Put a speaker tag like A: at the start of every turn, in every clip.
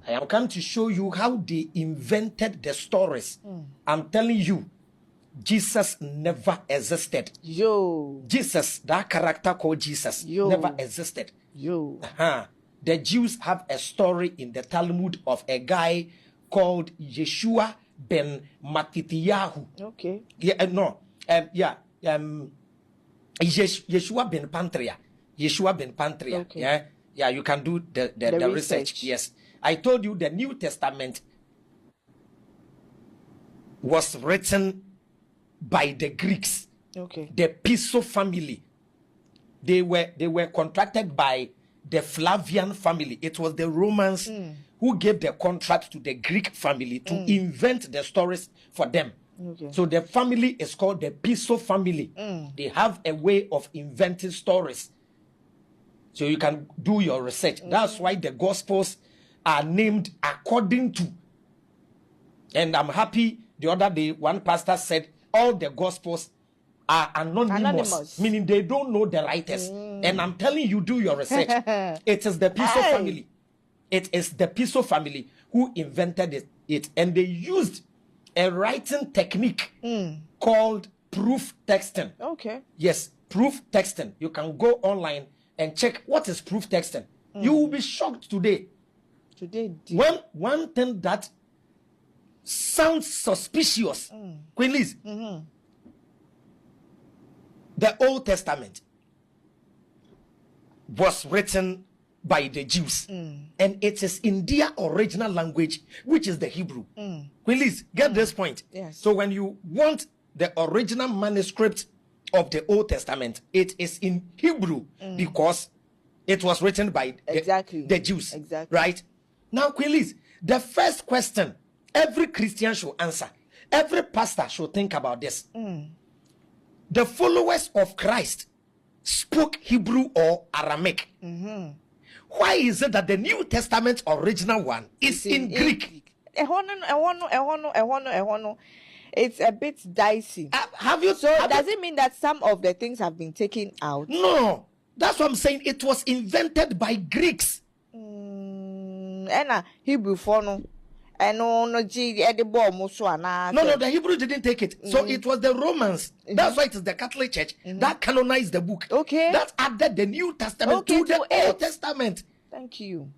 A: I am come to show you how they invented the stories. I'm telling you, Jesus never existed. Jesus, that character called Jesus, never existed. The Jews have a story in the Talmud of a guy called Yeshua ben Matityahu. Yeshua ben Pantria. Yeshua ben Pantria. Yeah, you can do the research. Yes. I told you the New Testament was written by the Greeks. The Piso family. They were contracted by the Flavian family. It was the Romans who gave the contract to the Greek family to invent the stories for them. So the family is called the Piso family. They have a way of inventing stories. So you can do your research. That's why the Gospels are named according to. And I'm happy the other day one pastor said all the Gospels are anonymous, meaning they don't know the writers. And I'm telling you, do your research. It is the Piso family. It is the Piso family who invented it. And they used a writing technique called proof texting. Yes, proof texting. You can go online and check what is proof texting. You will be shocked today. One thing that sounds suspicious, Queen Liz, the Old Testament was written by the Jews, and it is in their original language, which is the Hebrew. Queen Liz, get this point. So when you want the original manuscript of the Old Testament, it is in Hebrew because it was written by the Jews. Right? Now, Queen Liz, the first question every Christian should answer, every pastor should think about this. The followers of Christ spoke Hebrew or Aramaic. Why is it that the New Testament original one is in Greek?
B: It's a bit dicey. Does it mean that some of the things have been taken out?
A: No, that's what I'm saying. It was invented by Greeks.
B: Hebrew for no. No, the
A: Hebrew didn't take it. So it was the Romans. That's why it is the Catholic Church that canonized the book. That added the New Testament to the Old Testament.
B: Thank you.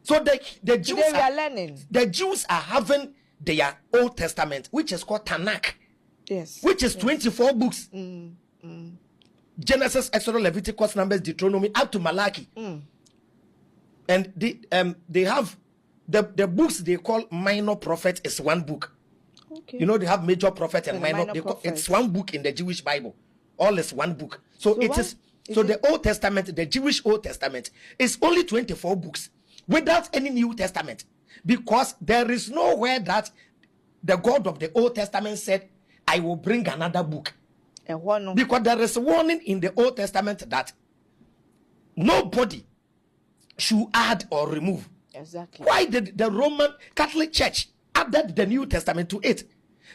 A: So the Jews
B: Today we are learning.
A: The Jews are having their Old Testament, which is called Tanakh. Which is 24 books. Genesis, Exodus, Leviticus, Numbers, Deuteronomy, up to Malachi. And they have the books they call minor prophet is one book. You know, they have major prophet and minor prophet. It's one book in the Jewish Bible. All is one book. So the Old Testament, the Jewish Old Testament, is only 24 books without any New Testament, because there is nowhere that the God of the Old Testament said, I will bring another book. Because there is a warning in the Old Testament that nobody should add or remove. Why did the Roman Catholic Church added the New Testament to it?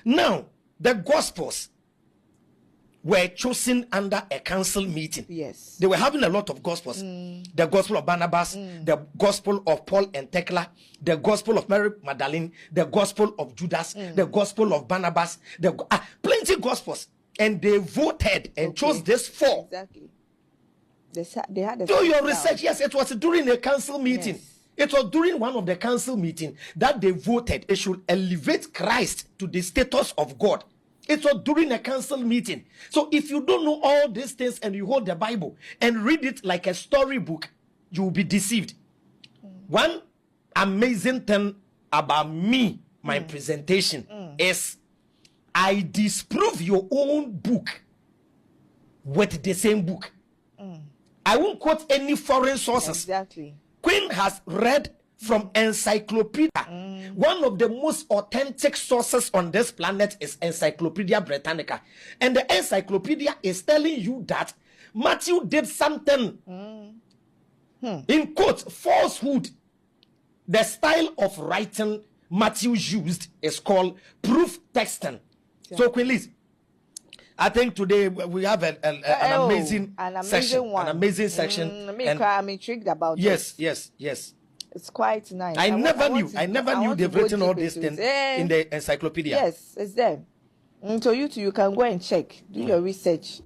A: Now, the Gospels were chosen under a council meeting. They were having a lot of Gospels. The Gospel of Barnabas, the Gospel of Paul and Thecla, the Gospel of Mary Magdalene, the Gospel of Judas, the Gospel of Barnabas, plenty Gospels. And they voted and chose these four.
B: They had
A: do your research. Yes, it was during a council meeting. It was during one of the council meetings that they voted it should elevate Christ to the status of God. It was during a council meeting. So if you don't know all these things and you hold the Bible and read it like a storybook, you will be deceived. One amazing thing about me, my presentation, is I disprove your own book with the same book. I won't quote any foreign sources. Queen has read from Encyclopedia. One of the most authentic sources on this planet is Encyclopedia Britannica. And the Encyclopedia is telling you that Matthew did something. In quotes, falsehood. The style of writing Matthew used is called proof texting. So, Queen Liz, I think today we have an amazing section. An amazing section.
B: I'm intrigued about
A: yes.
B: It's quite nice.
A: I never knew they've written all these things in the encyclopedia.
B: Yes, it's there. So you too, you can go and check, do your research.